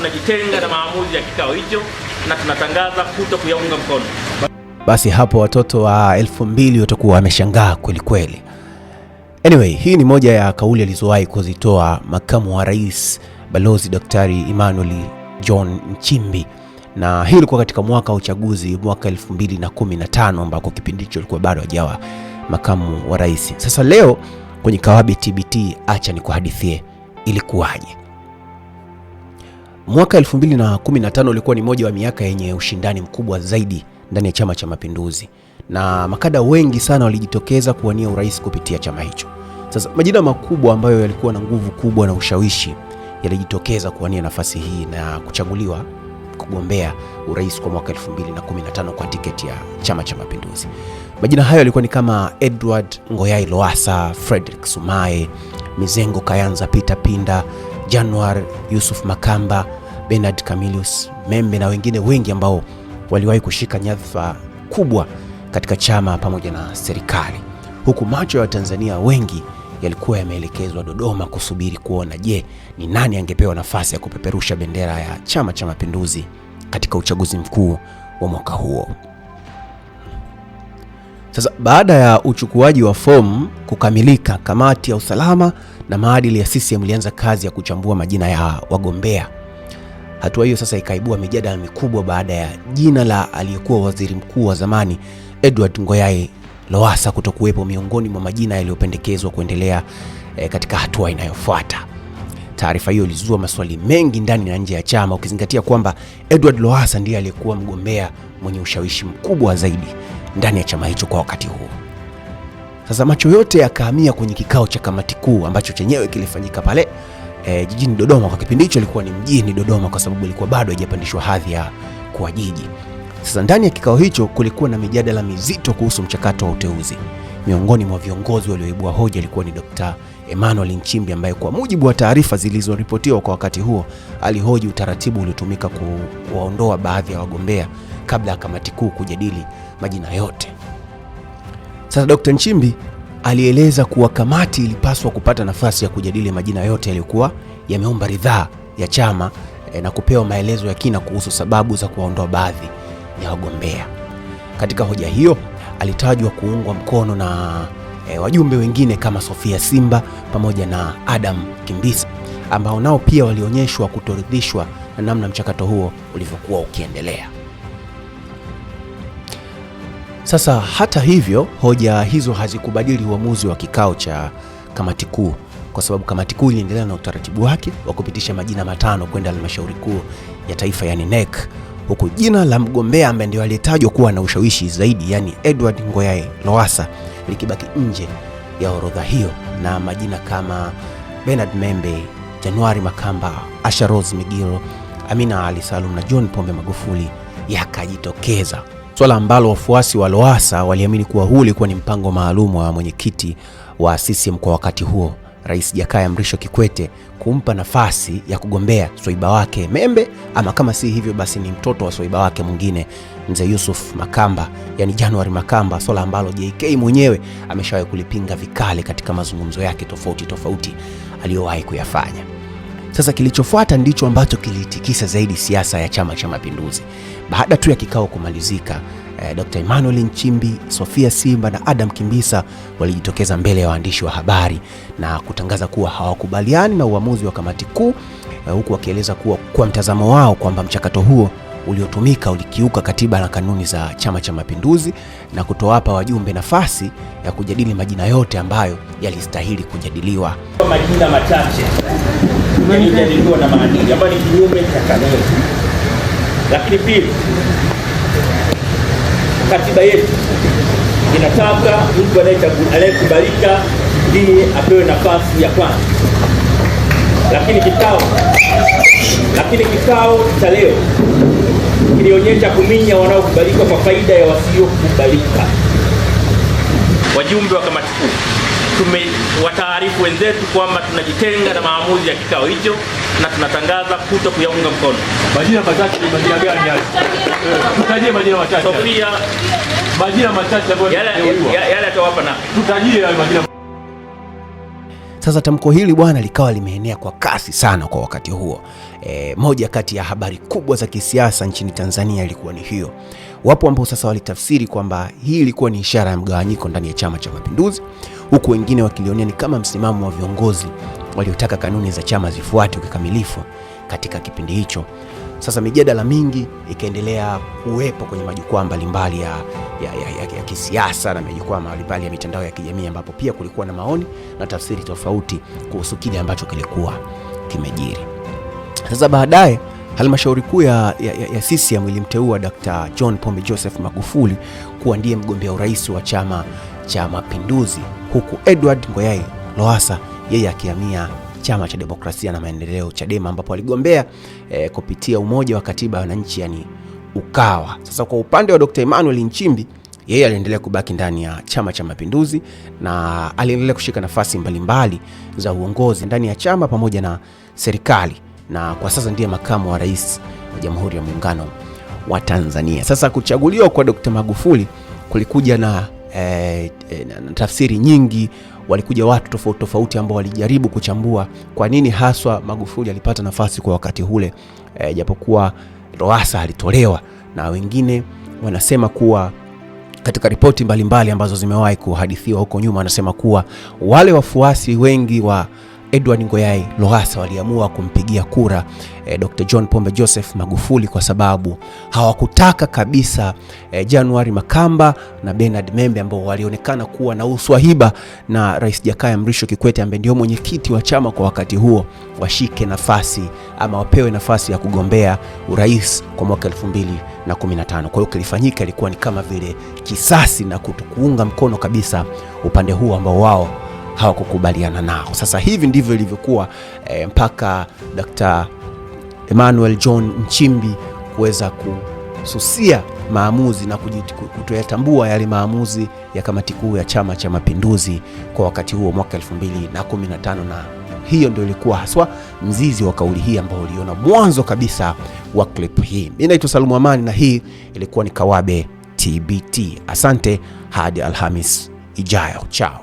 tunajitenga na maamuzi ya kikao hicho na tunatangaza kuto kuyaunga mkono. Basi hapo watoto wa 2000 watakuwa wameshangaa kweli kweli. Anyway, hii ni moja ya kauli alizowahi kuzitoa makamu wa rais Balozi Daktari Emmanuel John Nchimbi, na hii ilikuwa katika mwaka wa uchaguzi mwaka 2015 ambako kipindi hicho alikuwa bado hajawa makamu wa rais. Sasa leo kwenye Kawabi TBT, acha nikuhadithie ilikuwaje. Mwaka 2015 ulikuwa ni moja wa miaka yenye ushindani mkubwa zaidi ndani ya Chama cha Mapinduzi, na makada wengi sana walijitokeza kuwania urais kupitia chama hicho. Sasa majina makubwa ambayo yalikuwa na nguvu kubwa na ushawishi yalijitokeza kuwania nafasi hii na kuchaguliwa kugombea urais kwa mwaka 2015 kwa tiketi ya Chama cha Mapinduzi. Majina hayo yalikuwa ni kama Edward Ngoyai Lowassa, Frederick Sumaye, Mizengo Kayanza Peter Pinda, January Yusuf Makamba, Bernard Camillus Membe na wengine wengi ambao waliwahi kushika nyadhifa kubwa katika chama pamoja na serikali. Huku macho ya Tanzania wengi yalikuwa yameelekezwa Dodoma kusubiri kuona ni nani angepewa nafasi ya kupeperusha bendera ya Chama cha Mapinduzi katika uchaguzi mkuu wa mwaka huo. Sasa baada ya uchukuaji wa fomu kukamilika, kamati ya usalama na maadili ya CCM ilianza kazi ya kuchambua majina ya wagombea. Hatua hiyo sasa ikaibua mijadala mikubwa baada ya jina la aliyekuwa waziri mkuu wa zamani Edward Ngoyai Lowassa kutokuwepo miongoni mwa majina yaliyopendekezwa kuendelea katika hatua inayofuata. Taarifa hiyo ilizua maswali mengi ndani na nje ya chama, ukizingatia kwamba Edward Lowassa ndiye aliyekuwa mgombea mwenye ushawishi mkubwa zaidi ndani ya chama hicho kwa wakati huo. Sasa macho yote yakahamia kwenye kikao cha kamati kuu ambacho chenyewe kilifanyika pale jijini Dodoma. Kwa kipindi hicho ilikuwa ni mjini Dodoma kwa sababu ilikuwa bado haijapandishwa hadhi ya kuwa jiji. Sasa ndani ya kikao hicho kulikuwa na mijadala mizito kuhusu mchakato wa uteuzi. Miongoni mwa viongozi walioibua hoja alikuwa ni Dr. Emmanuel Nchimbi, ambaye kwa mujibu wa taarifa zilizoripotiwa kwa wakati huo alihoji utaratibu uliotumika kuwaondoa baadhi ya wagombea kabla ya kamati kuu kujadili majina yote. Sasa Dr. Nchimbi alieleza kuwa kamati ilipaswa kupata nafasi ya kujadili majina yote yaliyokuwa yameomba ridhaa ya chama na kupewa maelezo ya kina kuhusu sababu za kuwaondoa baadhi ya wagombea. Katika hoja hiyo alitajwa kuungwa mkono na wajumbe wengine kama Sofia Simba pamoja na Adam Kimbisa, ambao nao pia walionyeshwa kutoridhishwa na namna mchakato huo ulivyokuwa ukiendelea. Sasa hata hivyo, hoja hizo hazikubadili uamuzi wa kikao cha kamati kuu, kwa sababu kamati kuu iliendelea na utaratibu wake wa kupitisha majina 5 kwenda halmashauri kuu ya taifa yani NEC, huku jina la mgombea ambaye ndio aliyetajwa kuwa na ushawishi zaidi yani Edward Ngoyai Lowassa likibaki nje ya orodha hiyo, na majina kama Bernard Membe, January Makamba, Asha Rose Migiro, Amina Ali Salum na John Pombe Magufuli yakajitokeza. Swala ambalo wafuasi wa Lowassa waliamini kuwa huu ulikuwa ni mpango maalum wa mwenyekiti wa CCM kwa wakati huo, Rais Jakaya Mrisho Kikwete, kumpa nafasi ya kugombea swaiba wake Membe, ama kama si hivyo basi ni mtoto wa swaiba wake mwingine Mzee Yusuf Makamba, yani January Makamba, swala ambalo JK mwenyewe ameshawahi kulipinga vikali katika mazungumzo yake tofauti aliyowahi kuyafanya. Sasa kilichofuata ndicho ambacho kilitikisa zaidi siasa ya Chama cha Mapinduzi. Baada tu ya kikao kumalizika, Dr. Emmanuel Nchimbi, Sofia Simba na Adam Kimbisa walijitokeza mbele ya waandishi wa habari na kutangaza kuwa hawakubaliani na uamuzi wa kamati kuu, huku wakieleza kuwa kwa mtazamo wao kwamba mchakato huo uliotumika ulikiuka katiba na kanuni za Chama cha Mapinduzi na kutowapa wajumbe nafasi ya kujadili majina yote ambayo yalistahili kujadiliwa. Majina machache yalijadiliwa na maadili ambayo ni kinyume cha kanuni. Lakini pili, katiba yetu inataka mtu anayekubalika ndiye apewe nafasi ya kwanza. Lakini kikao cha leo kilionyesha kuminya wanaokubalika kwa faida ya wasiokubalika. Wajumbe wa kamati kuu tumewataarifu wenzetu kwamba tunajitenga na maamuzi ya kikao hicho na tunatangaza kuto kuyaunga mkono. Majina machache ni majina gani haya? Tutajie majina machache. Sofia, majina machache ambayo yale atawapa na tutajie hayo majina. Sasa tamko hili bwana likawa limeenea kwa kasi sana kwa wakati huo. Moja kati ya habari kubwa za kisiasa nchini Tanzania ilikuwa ni hiyo. Wapo ambao sasa walitafsiri kwamba hii ilikuwa ni ishara ya mgawanyiko ndani ya Chama cha Mapinduzi, huku wengine wakilionea ni kama msimamo wa viongozi waliotaka kanuni za chama zifuatwe kikamilifu katika kipindi hicho. Sasa mijadala mingi ikaendelea kuwepo kwenye majukwaa mbalimbali ya kisiasa na majukwaa mbalimbali ya mitandao ya kijamii, ambapo pia kulikuwa na maoni na tafsiri tofauti kuhusu kile ambacho kilikuwa kimejiri. Sasa baadaye halmashauri kuu ya CCM ilimteua Dr. John Pombe Joseph Magufuli kuwa ndiye mgombea urais wa Chama cha Mapinduzi, huku Edward Ngoyai Lowassa yeye akihamia Chama cha Demokrasia na Maendeleo Chadema, ambapo aligombea kupitia Umoja wa Katiba ya Wananchi, yani Ukawa. Sasa kwa upande wa Dr. Emmanuel Nchimbi, yeye aliendelea kubaki ndani ya Chama cha Mapinduzi na aliendelea kushika nafasi mbalimbali za uongozi ndani ya chama pamoja na serikali, na kwa sasa ndiye makamu wa rais wa Jamhuri ya Muungano wa Tanzania. Sasa kuchaguliwa kwa Dr. Magufuli kulikuja na tafsiri nyingi. Walikuja watu tofauti tofauti ambao walijaribu kuchambua kwa nini haswa Magufuli alipata nafasi kwa wakati ule, japokuwa Lowassa alitolewa, na wengine wanasema kuwa katika ripoti mbalimbali ambazo zimewahi kuhadithiwa huko nyuma, wanasema kuwa wale wafuasi wengi wa Edward Ngoyai Lowassa waliamua kumpigia kura Dr. John Pombe Joseph Magufuli kwa sababu hawakutaka kabisa January Makamba na Bernard Membe ambao walionekana kuwa na uswahiba na Rais Jakaya Mrisho Kikwete ambaye ndio mwenyekiti wa chama kwa wakati huo, washike nafasi ama wapewe nafasi ya kugombea urais kwa mwaka 2015. Kwa hiyo kilifanyika ilikuwa ni kama vile kisasi na kuunga mkono kabisa upande huo ambao wao hawakukubaliana nao. Sasa hivi ndivyo ilivyokuwa mpaka Dr. Emmanuel John Nchimbi kuweza kususia maamuzi na kutoyatambua yale maamuzi ya kamati kuu ya Chama cha Mapinduzi kwa wakati huo mwaka 2015, na hiyo ndio ilikuwa haswa mzizi wa kauli hii ambao uliona mwanzo kabisa wa clip hii. Mimi naitwa Salumu Amani na hii ilikuwa ni Kawabe TBT. Asante hadi Alhamis ijayo. Chao.